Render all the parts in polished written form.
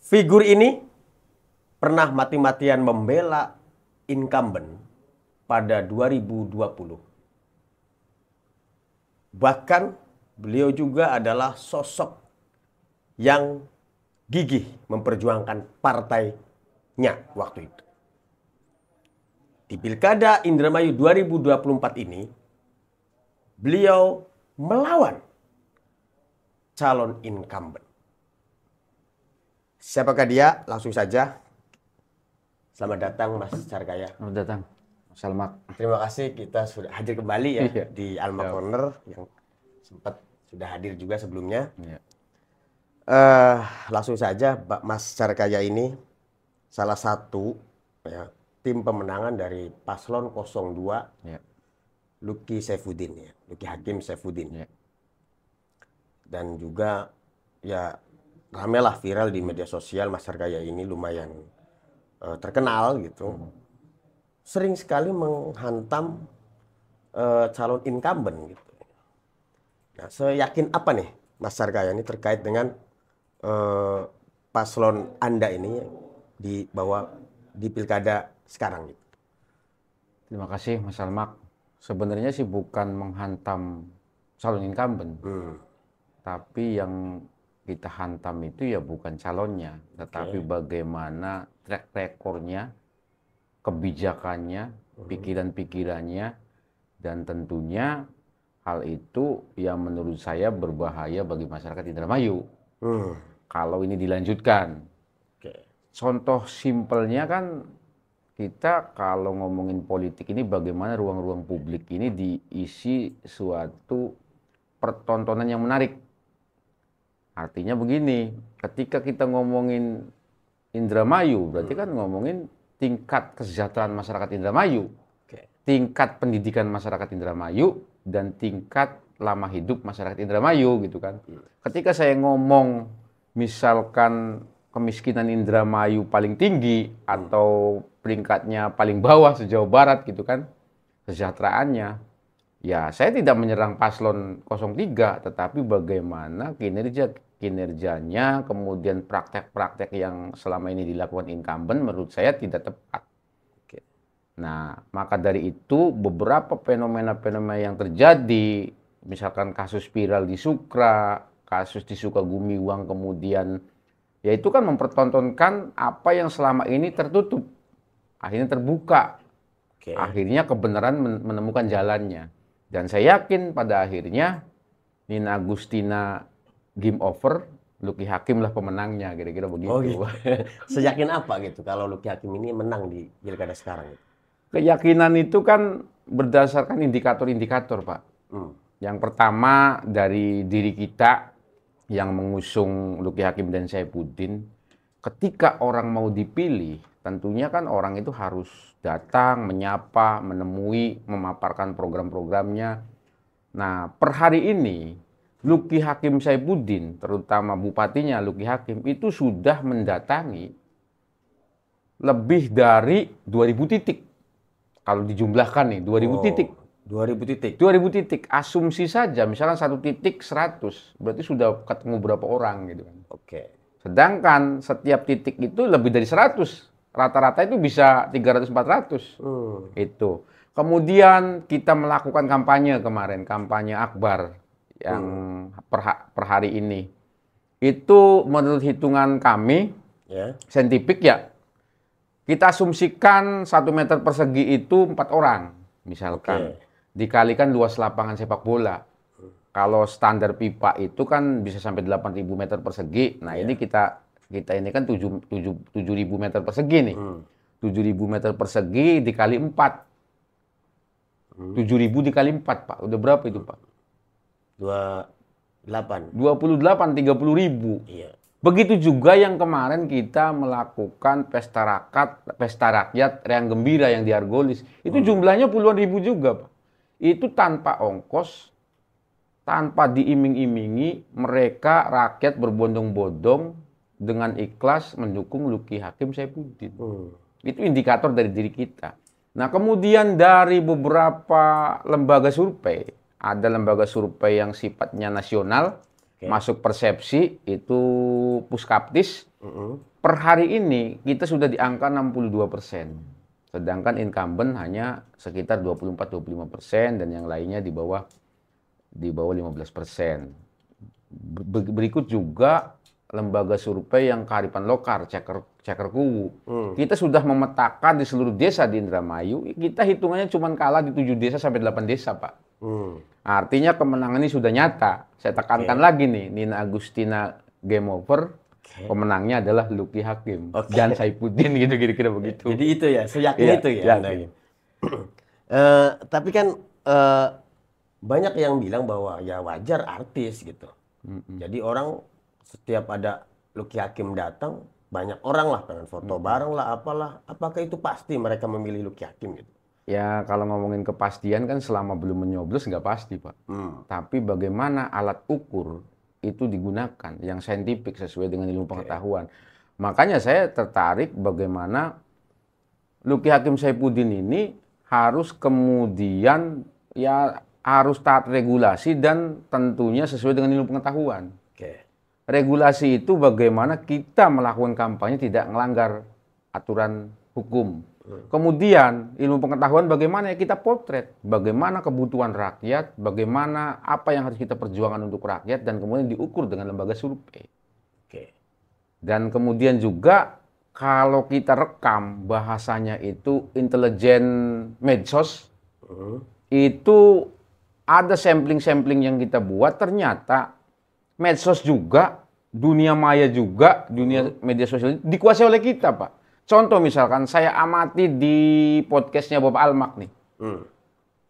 Figur ini pernah mati-matian membela incumbent pada 2020. Bahkan beliau juga adalah sosok yang gigih memperjuangkan partainya waktu itu. Di Pilkada Indramayu 2024 ini, beliau melawan calon incumbent. Siapakah dia? Langsung saja. Selamat datang Mas Carkaya. Selamat datang, Mas Almak. Terima kasih kita sudah hadir kembali ya Iya. di Alma Corner yang sempat sudah hadir juga sebelumnya. Iya. Langsung saja, Mas Carkaya ini salah satu ya, tim pemenangan dari Paslon 02 Iya. Lucky Saifuddin ya, Lucky Hakim Saifuddin. Iya. Dan juga ya ramelah viral di media sosial, Mas Carkaya ini lumayan terkenal gitu. Sering sekali menghantam calon incumbent gitu. Nah, seyakin apa nih Mas Carkaya ini terkait dengan paslon Anda ini di pilkada sekarang gitu? Terima kasih, Mas Almak. Sebenarnya sih bukan menghantam calon incumbent, tapi yang kita hantam itu ya bukan calonnya, tetapi bagaimana track recordnya, kebijakannya, pikiran-pikirannya, dan tentunya hal itu yang menurut saya berbahaya bagi masyarakat Indramayu. Kalau ini dilanjutkan. Contoh simpelnya kan kita kalau ngomongin politik ini bagaimana ruang-ruang publik ini diisi suatu pertontonan yang menarik. Artinya begini, ketika kita ngomongin Indramayu, berarti kan ngomongin tingkat kesejahteraan masyarakat Indramayu, tingkat pendidikan masyarakat Indramayu, dan tingkat lama hidup masyarakat Indramayu gitu kan. Ketika saya ngomong misalkan kemiskinan Indramayu paling tinggi atau peringkatnya paling bawah sejauh barat gitu kan, kesejahteraannya, ya saya tidak menyerang paslon 03, tetapi bagaimana kinerjanya, kemudian praktek-praktek yang selama ini dilakukan incumbent menurut saya tidak tepat. Nah, maka dari itu beberapa fenomena-fenomena yang terjadi, misalkan kasus viral di Sukra, kasus di Sukabumi Uang, kemudian ya itu kan mempertontonkan apa yang selama ini tertutup. Akhirnya terbuka. Akhirnya kebenaran menemukan jalannya. Dan saya yakin pada akhirnya Nina Agustina game over, Lucky Hakim lah pemenangnya, kira-kira begitu. Oh, gitu. Seyakin apa gitu kalau Lucky Hakim ini menang di pilkada sekarang? Keyakinan itu kan berdasarkan indikator-indikator, Pak. Yang pertama dari diri kita yang mengusung Lucky Hakim dan Saifuddin, ketika orang mau dipilih, tentunya kan orang itu harus datang, menyapa, menemui, memaparkan program-programnya. Nah, per hari ini, Lucky Hakim Saifuddin, terutama bupatinya Lucky Hakim, itu sudah mendatangi lebih dari 2.000 titik. Kalau dijumlahkan nih, 2.000 titik. 2.000 titik. 2.000 titik. Asumsi saja, misalnya 1 titik 100, berarti sudah ketemu berapa orang gitu kan. Sedangkan setiap titik itu lebih dari 100. Rata-rata itu bisa 300-400. Itu. Kemudian kita melakukan kampanye kemarin, kampanye akbar yang per hari ini. Itu menurut hitungan kami, saintifik ya, kita asumsikan 1 meter persegi itu 4 orang, misalkan. Dikalikan luas lapangan sepak bola. Kalau standar pipa itu kan bisa sampai 8.000 meter persegi. Nah, ini kita ini kan 7.000 meter persegi nih. 7.000 meter persegi dikali 4. 7.000 dikali 4, Pak. Udah berapa itu, Pak? 28. 30.000. Iya. Begitu juga yang kemarin kita melakukan pesta rakyat Riang Gembira yang di Argolis. Itu jumlahnya puluhan ribu juga, Pak. Itu tanpa ongkos, tanpa diiming-imingi, mereka rakyat berbondong-bondong dengan ikhlas mendukung Lucky Hakim Saifuddin. Itu indikator dari diri kita. Nah, kemudian dari beberapa lembaga survei, ada lembaga survei yang sifatnya nasional, masuk persepsi itu puskaptis. Per hari ini kita sudah di angka 62%. Sedangkan incumbent hanya sekitar 24-25% dan yang lainnya di bawah 15%. Berikut juga lembaga survei yang kearifan lokal, ceker kuwu. Kita sudah memetakan di seluruh desa di Indramayu, kita hitungannya cuma kalah di 7 desa sampai 8 desa, Pak. Artinya kemenangan ini sudah nyata. Saya tekankan lagi nih, Nina Agustina game over, pemenangnya adalah Luki Hakim dan Saifuddin gitu kira-kira begitu. Jadi itu ya, seyakin itu ya. Tapi kan banyak yang bilang bahwa ya wajar artis gitu. Jadi orang setiap ada Luki Hakim datang, banyak orang lah pengen foto bareng lah, apalah. Apakah itu pasti mereka memilih Luki Hakim gitu? Ya kalau ngomongin kepastian kan selama belum menyoblos nggak pasti, Pak. Tapi bagaimana alat ukur itu digunakan yang saintifik sesuai dengan ilmu pengetahuan. Makanya saya tertarik bagaimana Luki Hakim Saifuddin ini harus kemudian ya harus taat regulasi dan tentunya sesuai dengan ilmu pengetahuan. Regulasi itu bagaimana kita melakukan kampanye tidak melanggar aturan hukum. Kemudian ilmu pengetahuan bagaimana ya kita potret, bagaimana kebutuhan rakyat, bagaimana apa yang harus kita perjuangkan untuk rakyat dan kemudian diukur dengan lembaga survei. Dan kemudian juga kalau kita rekam bahasanya itu intelijen medsos, itu ada sampling-sampling yang kita buat, ternyata medsos juga, dunia maya juga, dunia media sosial dikuasai oleh kita, Pak. Contoh misalkan saya amati di podcastnya Bob Almak nih.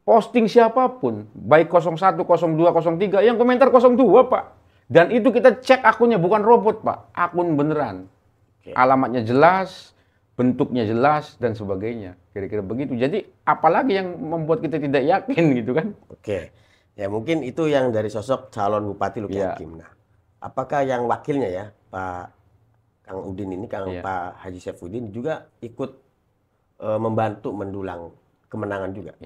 Posting siapapun, baik 01, 02, 03, yang komentar 02, Pak. Dan itu kita cek akunnya, bukan robot, Pak. Akun beneran. Alamatnya jelas, bentuknya jelas, dan sebagainya. Kira-kira begitu. Jadi apalagi yang membuat kita tidak yakin gitu kan? Ya mungkin itu yang dari sosok calon Bupati Luki Hakim. Nah, apakah yang wakilnya ya, Pak Kang Udin ini, Pak Haji Saifuddin juga ikut membantu mendulang kemenangan juga?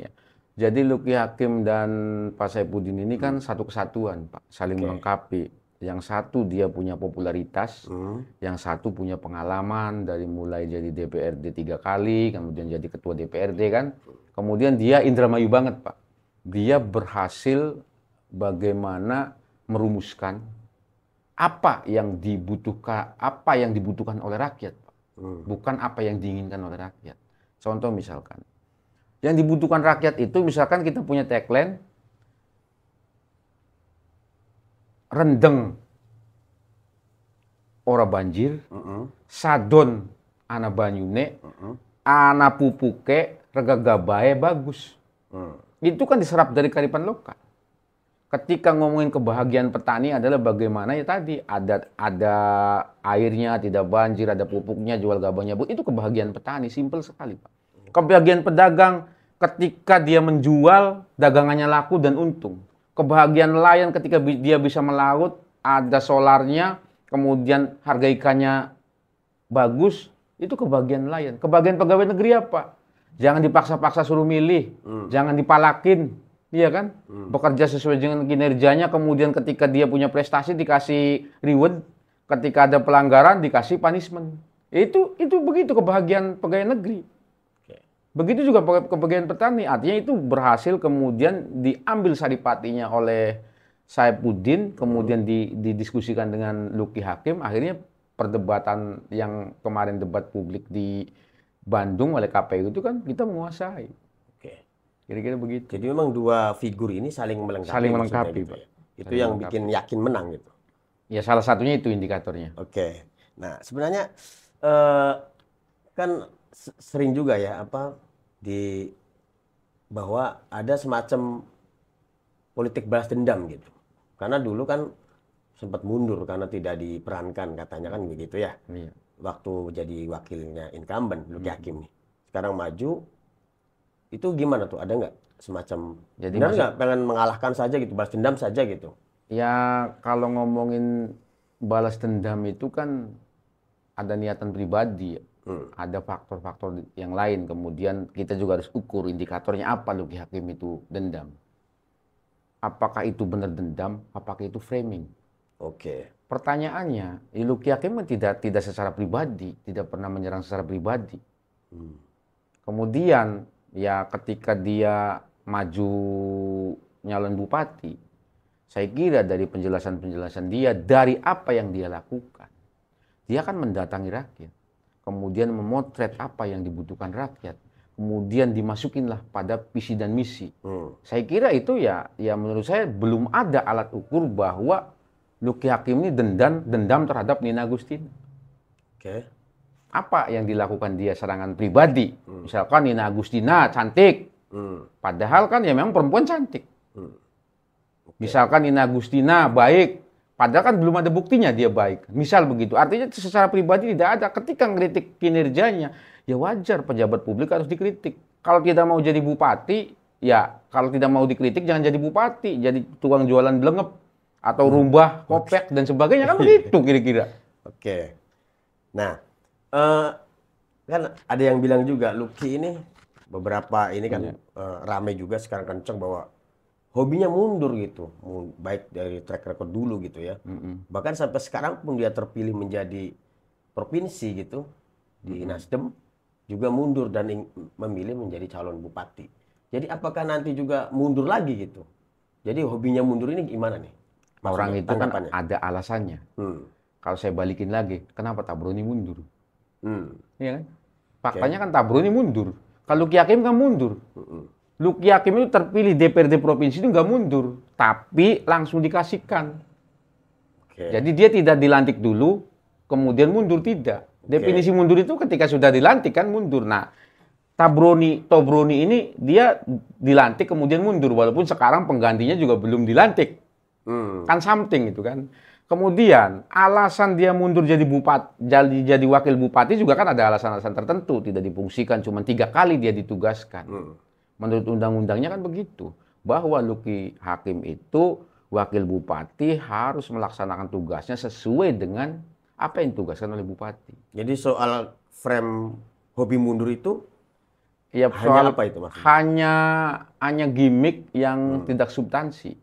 Jadi Luki Hakim dan Pak Saifuddin ini kan satu kesatuan, Pak, saling melengkapi. Yang satu dia punya popularitas, yang satu punya pengalaman dari mulai jadi DPRD 3 kali, kemudian jadi ketua DPRD kan. Kemudian dia Indramayu banget, Pak. Dia berhasil bagaimana merumuskan apa yang dibutuhkan oleh rakyat, Pak. Bukan apa yang diinginkan oleh rakyat. Contoh misalkan, yang dibutuhkan rakyat itu misalkan kita punya tagline, rendeng ora banjir, sadon ana banyune, ana pupuke regagabae bagus. Itu kan diserap dari kearifan lokal. Ketika ngomongin kebahagiaan petani adalah bagaimana ya tadi ada airnya, tidak banjir, ada pupuknya, jual gabahnya, itu kebahagiaan petani, simpel sekali, Pak. Kebahagiaan pedagang ketika dia menjual dagangannya laku dan untung. Kebahagiaan nelayan ketika dia bisa melaut, ada solarnya, kemudian harga ikannya bagus, itu kebahagiaan nelayan. Kebahagiaan pegawai negeri apa? Jangan dipaksa-paksa suruh milih, jangan dipalakin. Iya kan? Bekerja sesuai dengan kinerjanya, kemudian ketika dia punya prestasi dikasih reward, ketika ada pelanggaran dikasih punishment. Itu begitu kebahagiaan pegawai negeri. Begitu juga kebahagiaan petani, artinya itu berhasil kemudian diambil saripatinya oleh Saifuddin, kemudian didiskusikan dengan Luki Hakim, akhirnya perdebatan yang kemarin debat publik di Bandung oleh KPU itu kan kita menguasai. Kira-kira begitu. Jadi memang dua figur ini saling melengkapi. Saling melengkapi, gitu Pak. Ya. Itu yang bikin yakin menang gitu. Ya salah satunya itu indikatornya. Nah sebenarnya kan sering juga ya bahwa ada semacam politik balas dendam gitu. Karena dulu kan sempat mundur karena tidak diperankan katanya kan begitu ya. Waktu jadi wakilnya incumbent Luki Hakim nih. Sekarang maju. Itu gimana tuh? Ada nggak semacam, benar nggak pengen mengalahkan saja gitu, balas dendam saja gitu? Ya kalau ngomongin balas dendam itu kan ada niatan pribadi, ada faktor-faktor yang lain. Kemudian kita juga harus ukur indikatornya apa Luki Hakim itu dendam. Apakah itu benar dendam? Apakah itu framing? Oke. Pertanyaannya, Luki Hakim tidak secara pribadi, tidak pernah menyerang secara pribadi. Kemudian ya ketika dia maju nyalon bupati, saya kira dari penjelasan-penjelasan dia, dari apa yang dia lakukan, dia akan mendatangi rakyat, kemudian memotret apa yang dibutuhkan rakyat, kemudian dimasukinlah pada visi dan misi. Saya kira itu ya menurut saya belum ada alat ukur bahwa Luki Hakim ini dendam terhadap Nina Agustina. Oke. Apa yang dilakukan dia serangan pribadi? Misalkan Nina Agustina cantik, padahal kan ya memang perempuan cantik. Misalkan Nina Agustina baik, padahal kan belum ada buktinya dia baik. Misal begitu. Artinya secara pribadi tidak ada. Ketika ngeritik kinerjanya, ya wajar pejabat publik harus dikritik. Kalau tidak mau jadi bupati, ya kalau tidak mau dikritik jangan jadi bupati, jadi tukang jualan belengep atau rumbah, kopek dan sebagainya, kan begitu kira-kira. Oke. Nah, kan ada yang bilang juga Luki ini beberapa ini kan rame juga sekarang kenceng bahwa hobinya mundur gitu, baik dari track record dulu gitu ya. Bahkan sampai sekarang pun dia terpilih menjadi provinsi gitu di Nasdem juga mundur dan memilih menjadi calon bupati. Jadi apakah nanti juga mundur lagi gitu? Jadi hobinya mundur ini gimana nih? Orang itu kan ada alasannya. Kalau saya balikin lagi, kenapa Tabroni mundur? Iya kan? Faktanya kan Tabroni mundur. Kalau Luki Hakim kan mundur. Luki Hakim itu terpilih DPRD provinsi itu nggak mundur, tapi langsung dikasihkan. Jadi dia tidak dilantik dulu, kemudian mundur, tidak. Definisi mundur itu ketika sudah dilantik kan mundur. Nah, Tobroni ini dia dilantik kemudian mundur, walaupun sekarang penggantinya juga belum dilantik. Kan something itu kan. Kemudian alasan dia mundur jadi bupati, jadi wakil bupati juga kan ada alasan-alasan tertentu, tidak difungsikan, cuma 3 kali dia ditugaskan. Menurut undang-undangnya kan begitu, bahwa Luki Hakim itu wakil bupati harus melaksanakan tugasnya sesuai dengan apa yang ditugaskan oleh bupati. Jadi soal frame hobi mundur itu ya hanya apa itu maksudnya? Hanya gimmick yang tidak substansi.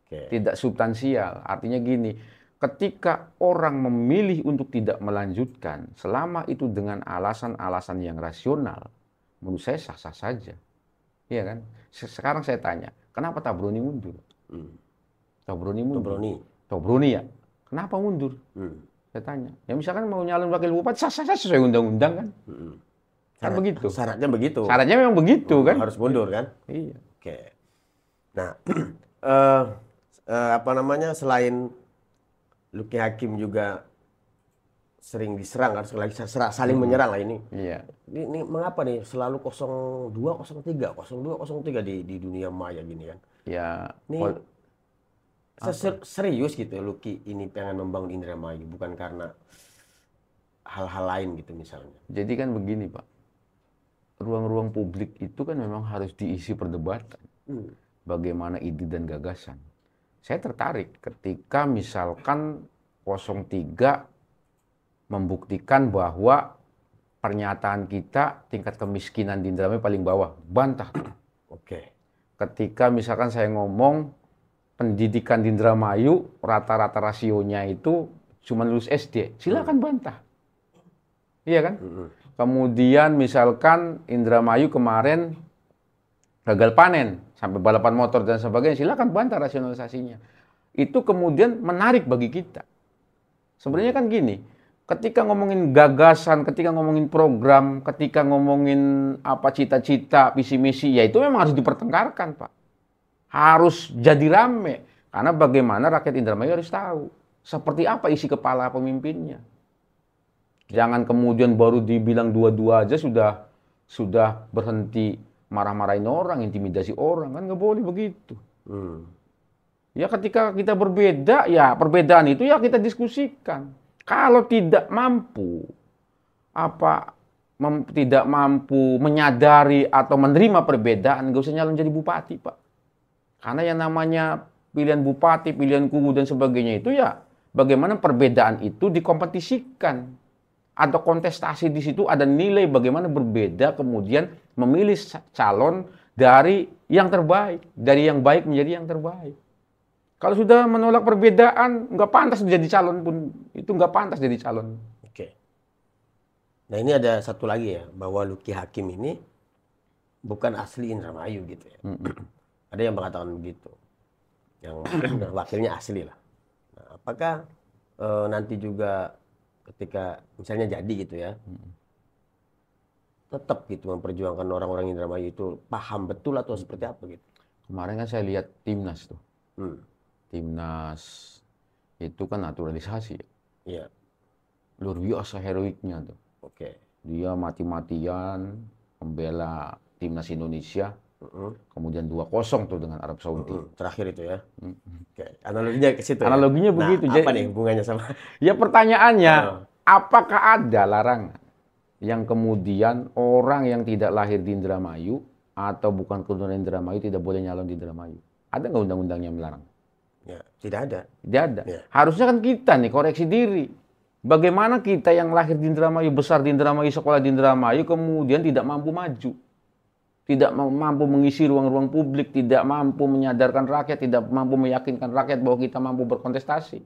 Tidak substansial. Artinya gini, ketika orang memilih untuk tidak melanjutkan, selama itu dengan alasan-alasan yang rasional, menurut saya sah-sah saja. Iya kan? Sekarang saya tanya, kenapa Tabroni mundur? Tabroni mundur. Tobroni ya. Kenapa mundur? Saya tanya. Ya misalkan mau nyalon wakil bupati, sah-sah sesuai undang-undang kan? Kan begitu. Syaratnya begitu. Syaratnya memang begitu kan? Harus mundur kan? Iya. Oke. Nah, apa namanya, selain Luki Hakim juga sering diserang kan, saling menyerang lah ini. Iya. Ini mengapa nih selalu 02, 03, 02, 03 di dunia maya gini kan? Ya. Ini serius gitu Luki ini pengen membangun Indramayu, bukan karena hal-hal lain gitu misalnya. Jadi kan begini Pak, ruang-ruang publik itu kan memang harus diisi perdebatan. Bagaimana ide dan gagasan. Saya tertarik ketika misalkan 03 membuktikan bahwa pernyataan kita tingkat kemiskinan di Indramayu paling bawah, bantah. Ketika misalkan saya ngomong pendidikan di Indramayu rata-rata rasionya itu cuma lulus SD, silakan bantah. Iya kan? Kemudian misalkan Indramayu kemarin gagal panen sampai balapan motor dan sebagainya, silakan bantah rasionalisasinya. Itu kemudian menarik bagi kita. Sebenarnya kan gini, ketika ngomongin gagasan, ketika ngomongin program, ketika ngomongin apa cita-cita, visi misi, ya itu memang harus dipertengkarkan, Pak. Harus jadi rame. Karena bagaimana rakyat Indramayu harus tahu seperti apa isi kepala pemimpinnya. Jangan kemudian baru dibilang dua-dua aja sudah berhenti marah-marahin orang, intimidasi orang, kan nggak boleh begitu. Ya ketika kita berbeda, ya perbedaan itu ya kita diskusikan. Kalau tidak mampu tidak mampu menyadari atau menerima perbedaan, nggak usah nyalon jadi bupati, Pak. Karena yang namanya pilihan bupati, pilihan kubu dan sebagainya itu ya bagaimana perbedaan itu dikompetisikan. Atau kontestasi di situ ada nilai bagaimana berbeda kemudian memilih calon dari yang terbaik, dari yang baik menjadi yang terbaik. Kalau sudah menolak perbedaan, nggak pantas jadi calon pun. Itu nggak pantas jadi calon. Oke. Nah ini ada satu lagi ya, bahwa Luki Hakim ini bukan asli Indramayu gitu ya. Ada yang mengatakan begitu. Yang mungkin wakilnya asli lah. Nah, apakah nanti juga ketika misalnya jadi gitu ya, tetap gitu memperjuangkan orang-orang Indramayu itu paham betul atau seperti apa gitu? Kemarin kan saya lihat Timnas tuh. Timnas itu kan naturalisasi. Iya. Luar biasa heroiknya tuh. Oke. Dia mati-matian membela Timnas Indonesia. Kemudian 2-0 tuh dengan Arab Saudi. Terakhir itu ya. Oke. Analoginya ke situ. Analoginya ya? begitu. Nah, apa nih hubungannya sama? Ya pertanyaannya, apakah ada larangan yang kemudian orang yang tidak lahir di Indramayu atau bukan keturunan Indramayu tidak boleh nyalon di Indramayu? Ada nggak undang-undangnya melarang? Ya, tidak ada. Tidak ada. Ya. Harusnya kan kita nih koreksi diri. Bagaimana kita yang lahir di Indramayu, besar di Indramayu, sekolah di Indramayu, kemudian tidak mampu maju. Tidak mampu mengisi ruang-ruang publik, tidak mampu menyadarkan rakyat, tidak mampu meyakinkan rakyat bahwa kita mampu berkontestasi.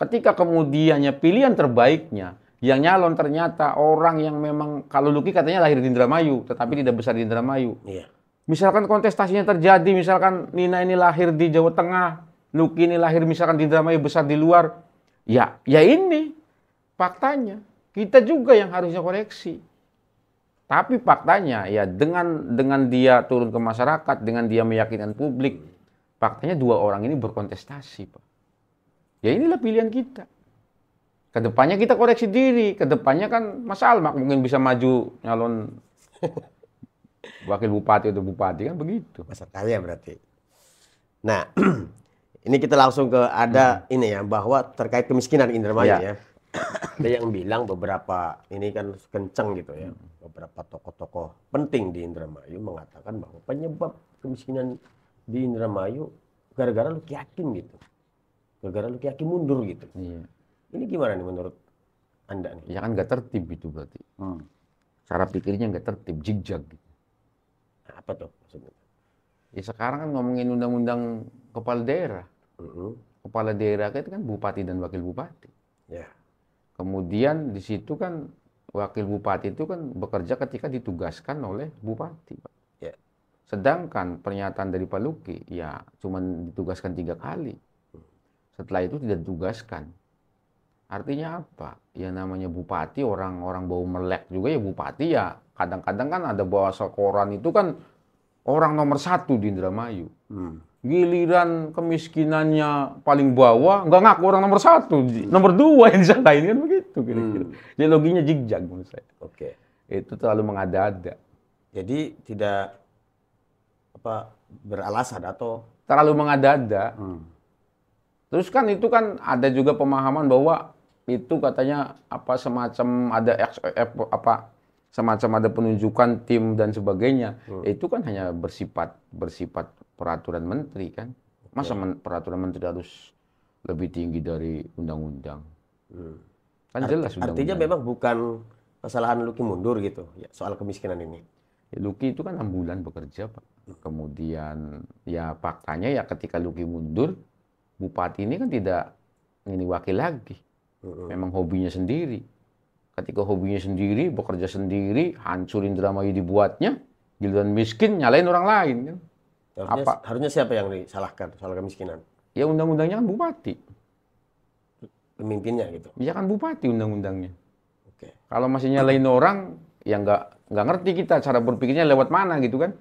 Ketika kemudiannya pilihan terbaiknya, yang nyalon ternyata orang yang memang, kalau Luki katanya lahir di Indramayu, tetapi tidak besar di Indramayu. Iya. Misalkan kontestasinya terjadi, misalkan Nina ini lahir di Jawa Tengah, Luki ini lahir misalkan di Indramayu, besar di luar, ya ini faktanya. Kita juga yang harusnya koreksi. Tapi faktanya ya dengan dia turun ke masyarakat, dengan dia meyakinkan publik, faktanya 2 orang ini berkontestasi, Pak. Ya inilah pilihan kita. Kedepannya kita koreksi diri. Kedepannya kan Mas Almak mungkin bisa maju nyalon wakil bupati atau bupati, kan begitu. Masa kaya berarti. Nah, ini kita langsung ke ada ini ya, bahwa terkait kemiskinan Indramayu ya. Ada yang bilang beberapa, ini kan kenceng gitu ya, beberapa tokoh-tokoh penting di Indramayu mengatakan bahwa penyebab kemiskinan di Indramayu gara-gara Luki Hakim gitu. Gara-gara Luki Hakim mundur gitu. Iya. Ini gimana nih menurut Anda nih? Ya kan nggak tertib itu berarti. Cara pikirnya nggak tertib, jigjag. Nah, apa tuh maksudnya? Ya sekarang kan ngomongin undang-undang kepala daerah. Kepala daerah itu kan bupati dan wakil bupati. Ya. Kemudian di situ kan wakil bupati itu kan bekerja ketika ditugaskan oleh bupati, Pak. Ya. Sedangkan pernyataan dari Pak Luki ya cuma ditugaskan 3 kali. Setelah itu tidak ditugaskan. Artinya apa? Ya namanya bupati, orang-orang bau melek juga ya bupati ya. Kadang-kadang kan ada bahasa koran itu kan orang nomor 1 di Indramayu. Giliran kemiskinannya paling bawah, nggak ngaku orang nomor 1. Nomor 2 yang disalahin kan begitu kira-kira. Jadi loginya jigjag menurut saya. Oke. Itu terlalu mengada-ada. Jadi tidak beralasan atau Terlalu mengada-ada. Terus kan itu kan ada juga pemahaman bahwa itu katanya semacam ada semacam ada penunjukan tim dan sebagainya. Itu kan hanya bersifat peraturan menteri kan. Masa peraturan menteri harus lebih tinggi dari undang-undang? Kan jelas undang-undang. Artinya memang bukan kesalahan Luki mundur gitu ya, soal kemiskinan ini. Ya, Luki itu kan 6 bulan bekerja, Pak. Kemudian ya faktanya ya ketika Luki mundur, bupati ini kan tidak ini wakil lagi. Memang hobinya sendiri. Ketika hobinya sendiri, bekerja sendiri, hancurin Indramayu dibuatnya, giliran miskin nyalain orang lain kan. Harusnya siapa yang disalahkan soal kemiskinan? Ya undang-undangnya kan bupati. Pemimpinnya gitu. Ya kan bupati undang-undangnya. Oke. Kalau masih nyalain orang, ya nggak ngerti kita cara berpikirnya lewat mana gitu kan.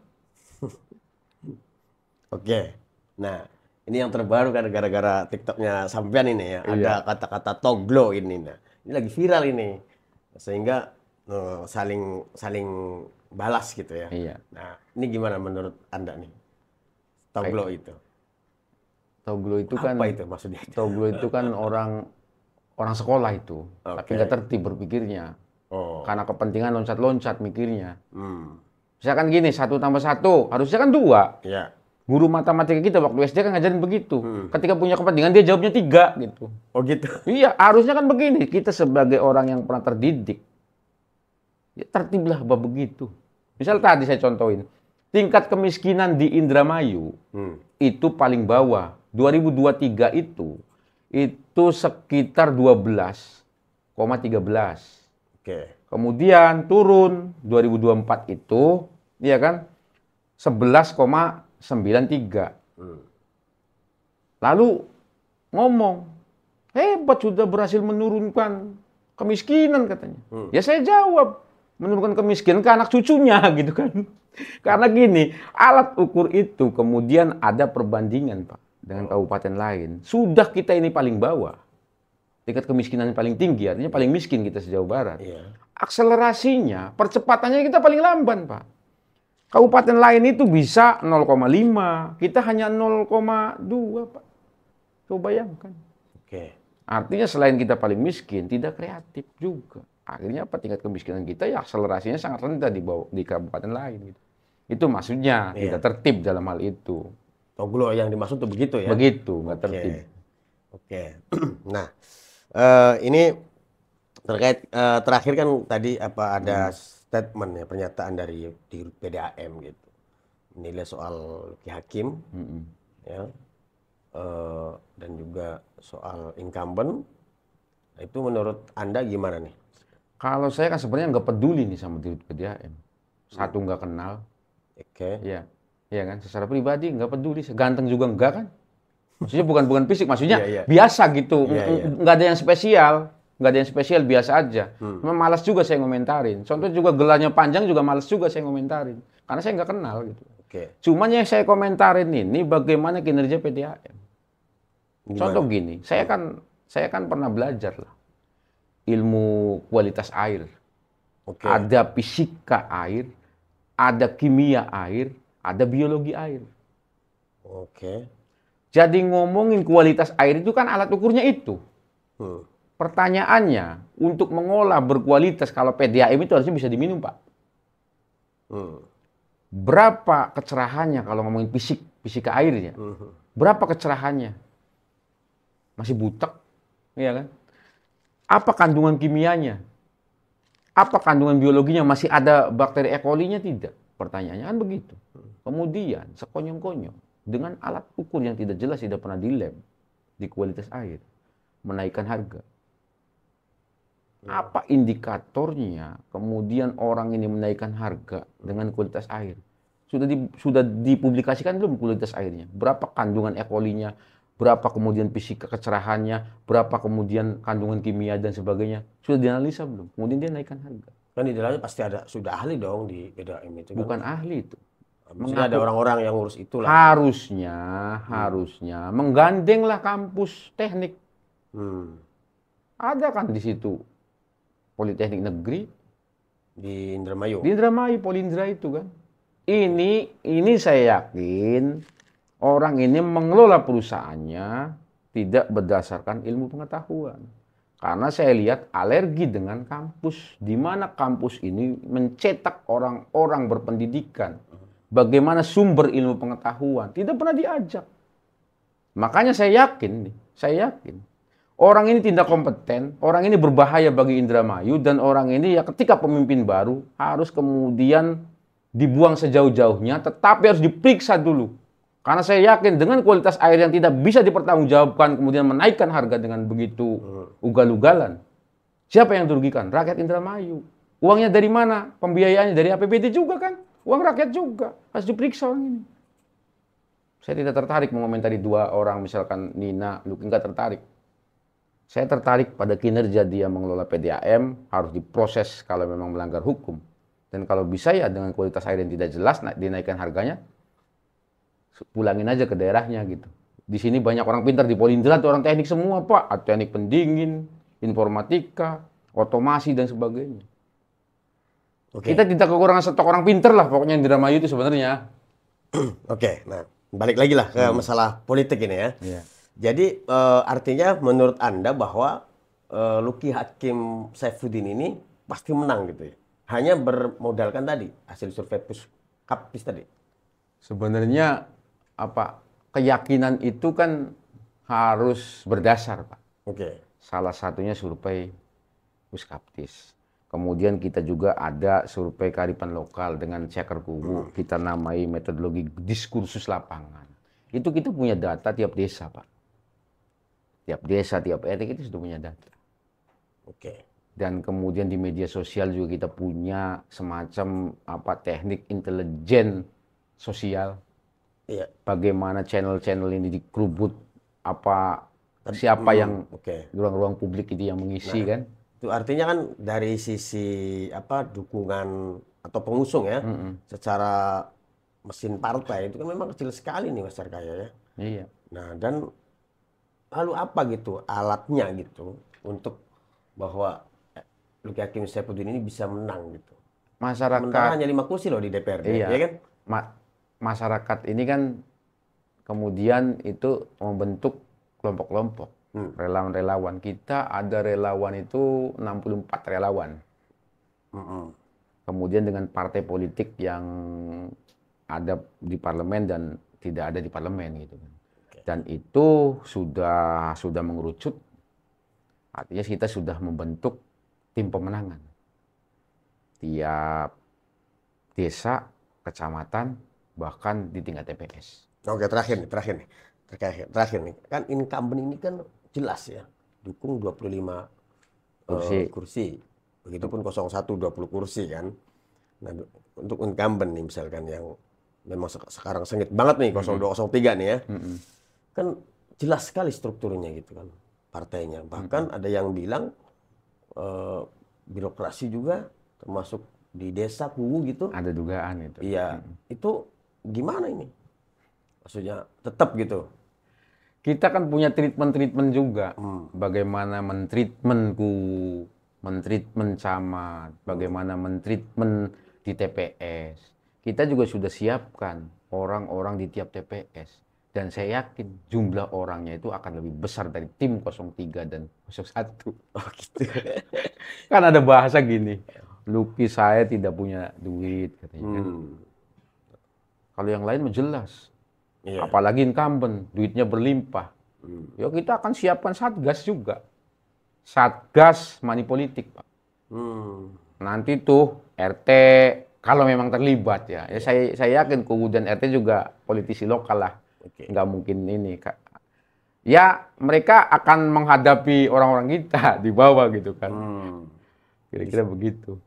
Oke. Nah, ini yang terbaru kan gara-gara TikToknya sampean ini ya. Ada kata-kata toglo ini. Nah, ini lagi viral ini. Sehingga saling balas gitu ya. Iya. Nah, ini gimana menurut Anda nih? Toglo itu. Toglo itu kan apa itu maksudnya? Toglo itu kan orang sekolah itu. Tapi nggak tertib berpikirnya. Karena kepentingan loncat-loncat mikirnya. Misalkan gini, 1 tambah 1, harusnya kan 2. Iya. Guru matematika kita waktu SD kan ngajarin begitu. Ketika punya kepentingan dia jawabnya 3 gitu. Oh gitu? Iya, harusnya kan begini. Kita sebagai orang yang pernah terdidik, ya tertiblah begitu. Misal tadi saya contohin, tingkat kemiskinan di Indramayu itu paling bawah. 2023 itu sekitar 12,13. Oke. Kemudian turun 2024 itu, ya kan, 11,93. Lalu ngomong, hebat sudah berhasil menurunkan kemiskinan katanya. Ya saya jawab, menurunkan kemiskinan ke anak cucunya gitu kan. Karena gini, alat ukur itu kemudian ada perbandingan Pak dengan kabupaten lain. Sudah kita ini paling bawah. Tingkat kemiskinan yang paling tinggi, artinya paling miskin kita se-Jawa Barat. Iya. Akselerasinya, percepatannya kita paling lamban Pak. Kabupaten lain itu bisa 0,5, kita hanya 0,2 Pak. Coba bayangkan. Oke. Artinya selain kita paling miskin, tidak kreatif juga. Akhirnya apa, tingkat kemiskinan kita ya akselerasinya sangat rendah di kabupaten lain. Gitu. Itu maksudnya kita tertib dalam hal itu. Toglo yang dimaksud tuh begitu ya? Begitu, nggak tertib. Oke. Nah, ini terkait terakhir kan tadi ada statement ya, pernyataan dari PDAM gitu, menilai soal Ki Hakim, ya, dan juga soal incumbent. Itu menurut Anda gimana nih? Kalau saya kan sebenarnya nggak peduli nih sama diri PDAM. Satu nggak kenal, ya, ya kan. Secara pribadi nggak peduli, ganteng juga enggak kan. Maksudnya bukan fisik, maksudnya biasa gitu, nggak ada yang spesial. Nggak ada yang spesial, biasa aja. Memang malas juga saya ngomentarin. Contoh juga gelarnya panjang juga malas juga saya ngomentarin. Karena saya nggak kenal gitu. Cuman yang saya komentarin ini bagaimana kinerja PDAM. Contoh gini, saya kan pernah belajar lah ilmu kualitas air. Ada fisika air, ada kimia air, ada biologi air. Jadi ngomongin kualitas air itu kan alat ukurnya itu. Pertanyaannya, untuk mengolah berkualitas, kalau PDAM itu harusnya bisa diminum, Pak. Berapa kecerahannya kalau ngomongin fisika airnya? Berapa kecerahannya? Masih butek, ya kan? Apa kandungan kimianya? Apa kandungan biologinya? Masih ada bakteri E. coli-nya tidak? Pertanyaannya kan begitu. Kemudian, sekonyong-konyong, dengan alat ukur yang tidak jelas, tidak pernah di lab, di kualitas air, menaikkan harga. Apa indikatornya kemudian orang ini menaikkan harga dengan kualitas air? Sudah dipublikasikan belum kualitas airnya? Berapa kandungan E. coli-nya? Berapa kemudian fisika kecerahannya? Berapa kemudian kandungan kimia dan sebagainya? Sudah dianalisa belum? Kemudian dia naikkan harga. Kan di dalamnya pasti sudah ahli dong di PDAM itu. Bukan ahli itu. Maksudnya ada orang-orang yang ngurus itu lah. Harusnya menggandenglah kampus teknik. Ada kan di situ Politeknik Negeri di Indramayu. Di Indramayu, Polindra itu kan. Ini saya yakin orang ini mengelola perusahaannya tidak berdasarkan ilmu pengetahuan. Karena saya lihat alergi dengan kampus, di mana kampus ini mencetak orang-orang berpendidikan. Bagaimana sumber ilmu pengetahuan, tidak pernah diajak. Makanya saya yakin, orang ini tidak kompeten, orang ini berbahaya bagi Indramayu, dan orang ini ya ketika pemimpin baru harus kemudian dibuang sejauh-jauhnya, tetapi harus diperiksa dulu. Karena saya yakin dengan kualitas air yang tidak bisa dipertanggungjawabkan, kemudian menaikkan harga dengan begitu ugal-ugalan. Siapa yang dirugikan? Rakyat Indramayu. Uangnya dari mana? Pembiayaannya dari APBD juga kan? Uang rakyat juga. Harus diperiksa orang ini. Saya tidak tertarik mengomentari dua orang, misalkan Nina, Luki, nggak tertarik. Saya tertarik pada kinerja dia mengelola PDAM, harus diproses kalau memang melanggar hukum. Dan kalau bisa ya dengan kualitas air yang tidak jelas, dinaikkan harganya, pulangin aja ke daerahnya gitu. Di sini banyak orang pintar, di Polindra itu orang teknik semua Pak, ada teknik pendingin, informatika, otomasi dan sebagainya. Kita tidak kekurangan stok orang pintar lah pokoknya di Indramayu itu sebenarnya. Nah balik lagi lah ke masalah politik ini ya. Jadi artinya menurut Anda bahwa Luki Hakim Saifuddin ini pasti menang gitu ya? Hanya bermodalkan tadi hasil survei Puskaptis tadi? Sebenarnya keyakinan itu kan harus berdasar, Pak. Salah satunya survei Puskaptis. Kemudian kita juga ada survei kearifan lokal dengan ceker kubu, kita namai metodologi diskursus lapangan. Itu kita punya data tiap desa, Pak. Tiap desa, tiap RT kita sudah punya data. Oke. Dan kemudian di media sosial juga kita punya semacam teknik intelijen sosial. Iya. Bagaimana channel-channel ini dikerubut, siapa yang ruang-ruang publik itu yang mengisi kan? Itu artinya kan dari sisi dukungan atau pengusung ya, secara mesin partai itu kan memang kecil sekali nih Mas Arkaya ya. Iya. Nah, dan lalu apa gitu alatnya gitu untuk bahwa Luki Hakim Saifuddin ini bisa menang gitu. Masyarakat sementara hanya 5 kursi loh di DPRD, iya, ya kan? Masyarakat ini kan kemudian itu membentuk kelompok-kelompok, relawan-relawan. Kita ada relawan itu 64 relawan. Kemudian dengan partai politik yang ada di parlemen dan tidak ada di parlemen gitu kan. Dan itu sudah mengerucut. Artinya kita sudah membentuk tim pemenangan. Tiap desa, kecamatan, bahkan di tingkat TPS. Oke, terakhir nih. Kan incumbent ini kan jelas ya, dukung 25 kursi. Begitupun 01 20 kursi kan. Nah, untuk incumbent nih misalkan yang memang sekarang sengit banget nih 02 03 nih ya. Kan jelas sekali strukturnya gitu kan partainya. Bahkan ada yang bilang birokrasi juga termasuk di desa kuwu gitu. Ada dugaan itu. Iya. Itu gimana ini? Maksudnya tetap gitu. Kita kan punya treatment juga. Bagaimana mentreatment kuwu, mentreatment camat, bagaimana mentreatment di TPS. Kita juga sudah siapkan orang-orang di tiap TPS. Dan saya yakin jumlah orangnya itu akan lebih besar dari tim 03 dan 01. Oh gitu. Kan ada bahasa gini, Luki saya tidak punya duit katanya kan. Kalau yang lain mah jelas. Iya. Apalagi incumbent, duitnya berlimpah. Ya kita akan siapkan satgas juga. Satgas money politik, Pak. Nanti tuh RT kalau memang terlibat ya. Saya yakin kemudian RT juga politisi lokal lah. Nggak mungkin ini, Kak. Ya mereka akan menghadapi orang-orang kita di bawah gitu kan. Kira-kira begitu.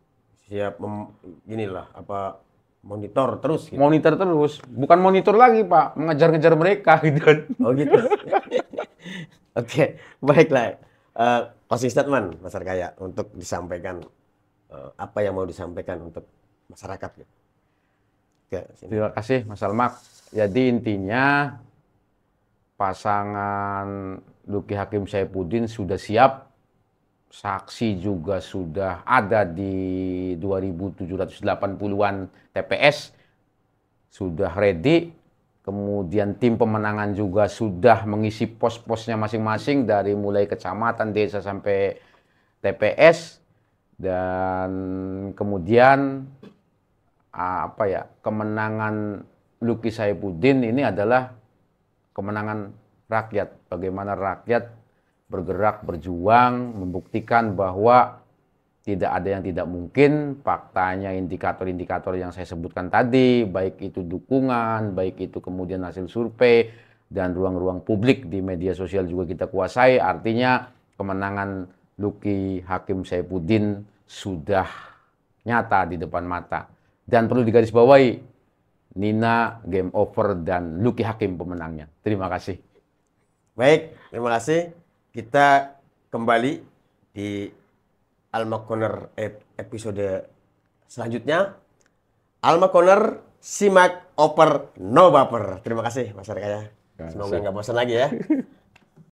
Siap monitor terus gitu. Monitor terus, bukan monitor lagi Pak, mengejar-ngejar mereka gitu kan. Oh gitu. Oke, baiklah. Closing statement Mas Arkaya untuk disampaikan apa yang mau disampaikan untuk masyarakat gitu. Terima kasih Mas Almak. Jadi intinya pasangan Luki Hakim Saifuddin sudah siap. Saksi juga sudah ada di 2.780-an TPS. Sudah ready. Kemudian tim pemenangan juga sudah mengisi pos-posnya masing-masing dari mulai kecamatan, desa sampai TPS. Dan kemudian kemenangan Luki Saifuddin ini adalah kemenangan rakyat. Bagaimana rakyat bergerak, berjuang, membuktikan bahwa tidak ada yang tidak mungkin. Faktanya indikator-indikator yang saya sebutkan tadi, baik itu dukungan, baik itu kemudian hasil survei, dan ruang-ruang publik di media sosial juga kita kuasai. Artinya kemenangan Luki Hakim Saifuddin sudah nyata di depan mata. Dan perlu digarisbawahi, Nina game over dan Luki Hakim pemenangnya. Terima kasih. Baik, terima kasih. Kita kembali di Alma Corner episode selanjutnya. Alma Corner, simak, oper, no baper. Terima kasih Mas Arkaya. Semoga nggak bosan lagi ya.